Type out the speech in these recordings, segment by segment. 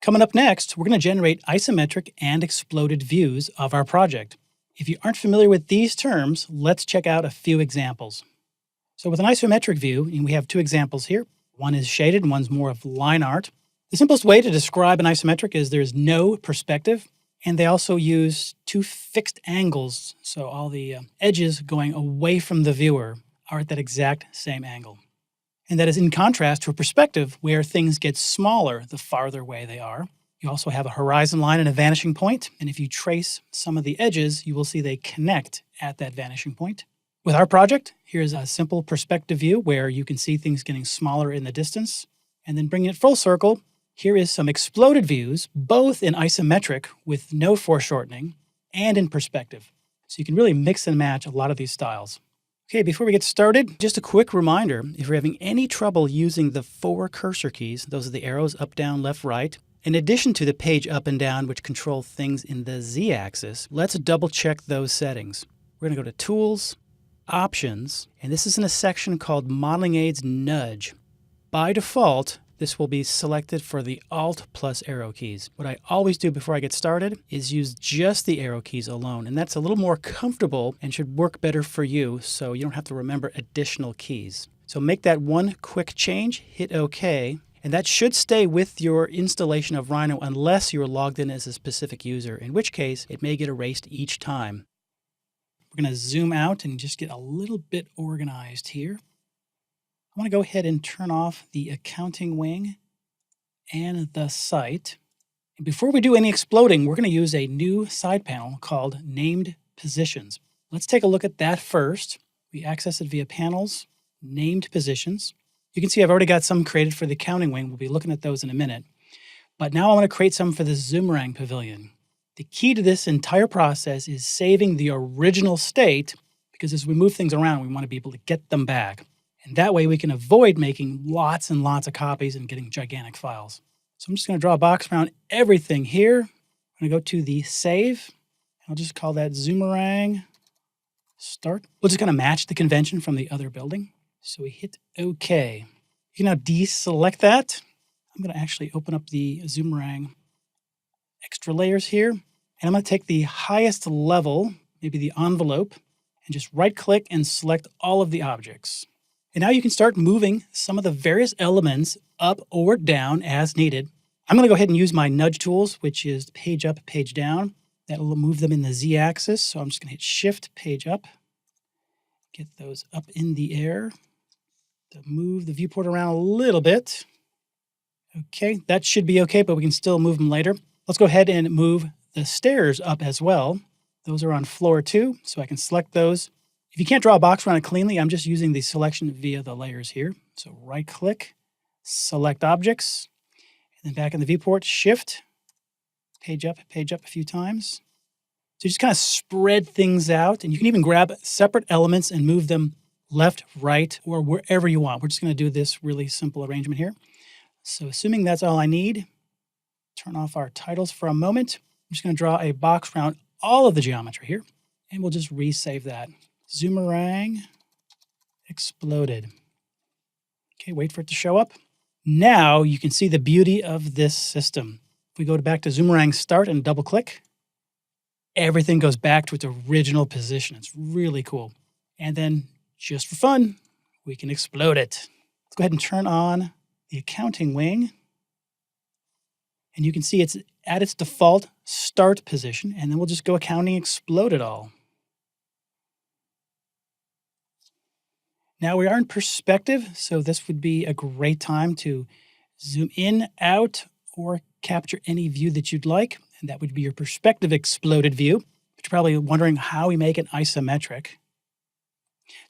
Coming up next, we're going to generate isometric and exploded views of our project. If you aren't familiar with these terms, let's check out a few examples. So with an isometric view, and we have two examples here. One is shaded and one's more of line art. The simplest way to describe an isometric is there's no perspective, and they also use two fixed angles, so all the edges going away from the viewer are at that exact same angle. And that is in contrast to a perspective where things get smaller the farther away they are. You also have a horizon line and a vanishing point, and if you trace some of the edges, you will see they connect at that vanishing point. With our project, here's a simple perspective view where you can see things getting smaller in the distance. And then bringing it full circle, here is some exploded views, both in isometric with no foreshortening and in perspective. So you can really mix and match a lot of these styles. Okay, before we get started, just a quick reminder, if you're having any trouble using the 4 cursor keys, those are the arrows up, down, left, right, in addition to the page up and down, which control things in the Z-axis, let's double check those settings. We're going to go to Tools, Options, and this is in a section called Modeling Aids Nudge. By default, this will be selected for the Alt plus arrow keys. What I always do before I get started is use just the arrow keys alone, and that's a little more comfortable and should work better for you so you don't have to remember additional keys. So make that one quick change, hit OK, and that should stay with your installation of Rhino unless you're logged in as a specific user, in which case it may get erased each time. We're going to zoom out and just get a little bit organized here. I want to go ahead and turn off the accounting wing and the site. And before we do any exploding, we're going to use a new side panel called Named Positions. Let's take a look at that first. We access it via Panels, Named Positions. You can see I've already got some created for the accounting wing. We'll be looking at those in a minute. But now I want to create some for the Zoomerang Pavilion. The key to this entire process is saving the original state, because as we move things around, we want to be able to get them back. And that way we can avoid making lots and lots of copies and getting gigantic files. So I'm just going to draw a box around everything here. I'm going to go to the Save. I'll just call that Zoomerang Start. We're just going to match the convention from the other building. So we hit OK. You can now deselect that. I'm going to actually open up the Zoomerang extra layers here. And I'm going to take the highest level, maybe the envelope, and just right-click and select all of the objects. And now you can start moving some of the various elements up or down as needed. I'm going to go ahead and use my nudge tools, which is page up, page down. That'll move them in the Z-axis. So I'm just going to hit Shift, page up. Get those up in the air to move the viewport around a little bit. Okay, that should be okay, but we can still move them later. Let's go ahead and move the stairs up as well. Those are on floor 2, so I can select those. If you can't draw a box around it cleanly, I'm just using the selection via the layers here. So right-click, select objects, and then back in the viewport, Shift, page up a few times. So you just kind of spread things out, and you can even grab separate elements and move them left, right, or wherever you want. We're just going to do this really simple arrangement here. So assuming that's all I need, turn off our titles for a moment. I'm just going to draw a box around all of the geometry here, and we'll just resave that. Zoomerang exploded. Okay, wait for it to show up. Now you can see the beauty of this system. If we go back to Zoomerang Start and double click, everything goes back to its original position. It's really cool. And then just for fun, we can explode it. Let's go ahead and turn on the accounting wing. And you can see it's at its default start position, and then we'll just go accounting, explode it all. Now we are in perspective, so this would be a great time to zoom in, out, or capture any view that you'd like. And that would be your perspective exploded view. But you're probably wondering how we make it isometric.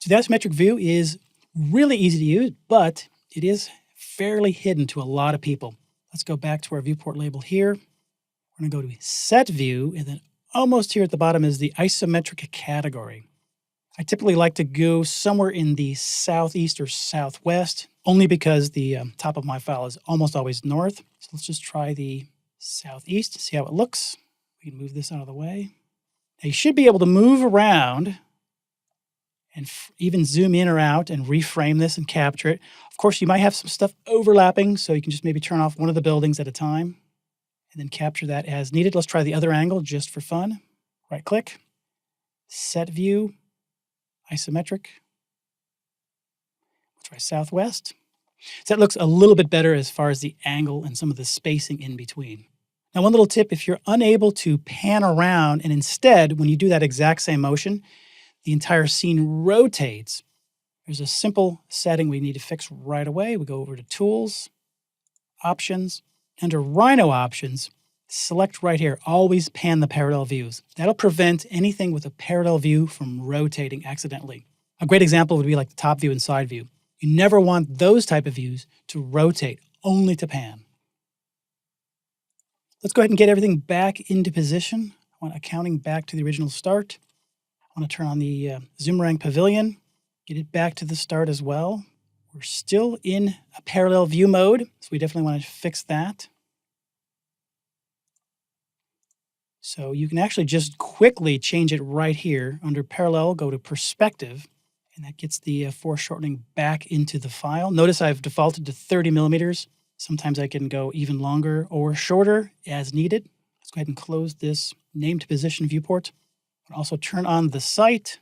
So the isometric view is really easy to use, but it is fairly hidden to a lot of people. Let's go back to our viewport label here. We're going to go to Set View, and then almost here at the bottom is the isometric category. I typically like to go somewhere in the southeast or southwest, only because the top of my file is almost always north. So let's just try the southeast to see how it looks. We can move this out of the way. Now you should be able to move around and even zoom in or out and reframe this and capture it. Of course, you might have some stuff overlapping, so you can just maybe turn off one of the buildings at a time. and then capture that as needed. Let's try the other angle just for fun. Right click, set view, isometric. Let's try southwest. So that looks a little bit better as far as the angle and some of the spacing in between. Now, one little tip, if you're unable to pan around and instead, when you do that exact same motion, the entire scene rotates, there's a simple setting we need to fix right away. We go over to Tools, Options. Under Rhino Options, select right here, always pan the parallel views. That'll prevent anything with a parallel view from rotating accidentally. A great example would be like the top view and side view. You never want those type of views to rotate, only to pan. Let's go ahead and get everything back into position. I want accounting back to the original start. I want to turn on the Zoomerang Pavilion, get it back to the start as well. We're still in a parallel view mode, so we definitely want to fix that. So you can actually just quickly change it right here. Under Parallel, go to Perspective, and that gets the foreshortening back into the file. Notice I've defaulted to 30 millimeters. Sometimes I can go even longer or shorter as needed. Let's go ahead and close this named position viewport. I'll also turn on the sight.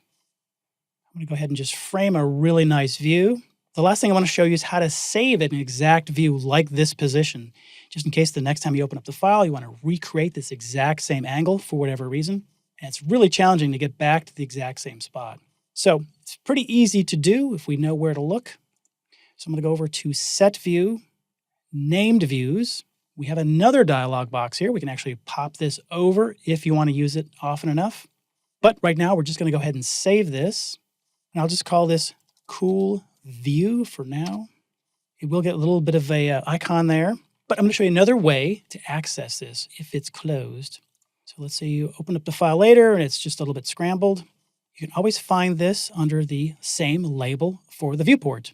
I'm going to go ahead and just frame a really nice view. The last thing I want to show you is how to save an exact view like this position. Just in case the next time you open up the file, you want to recreate this exact same angle for whatever reason. And it's really challenging to get back to the exact same spot. So it's pretty easy to do if we know where to look. So I'm going to go over to Set View, Named Views. We have another dialog box here. We can actually pop this over if you want to use it often enough. But right now, we're just going to go ahead and save this. And I'll just call this Cool View for now. It will get a little bit of a icon there. But I'm going to show you another way to access this if it's closed. So let's say you open up the file later and it's just a little bit scrambled. You can always find this under the same label for the viewport.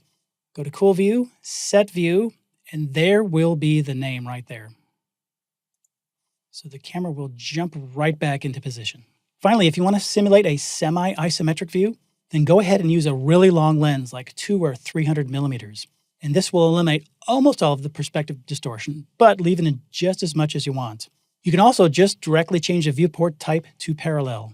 Go to Cool View, Set View, and there will be the name right there. So the camera will jump right back into position. Finally, if you want to simulate a semi-isometric view, then go ahead and use a really long lens like 200 or 300 millimeters. And this will eliminate almost all of the perspective distortion, but leave in just as much as you want. You can also just directly change the viewport type to parallel.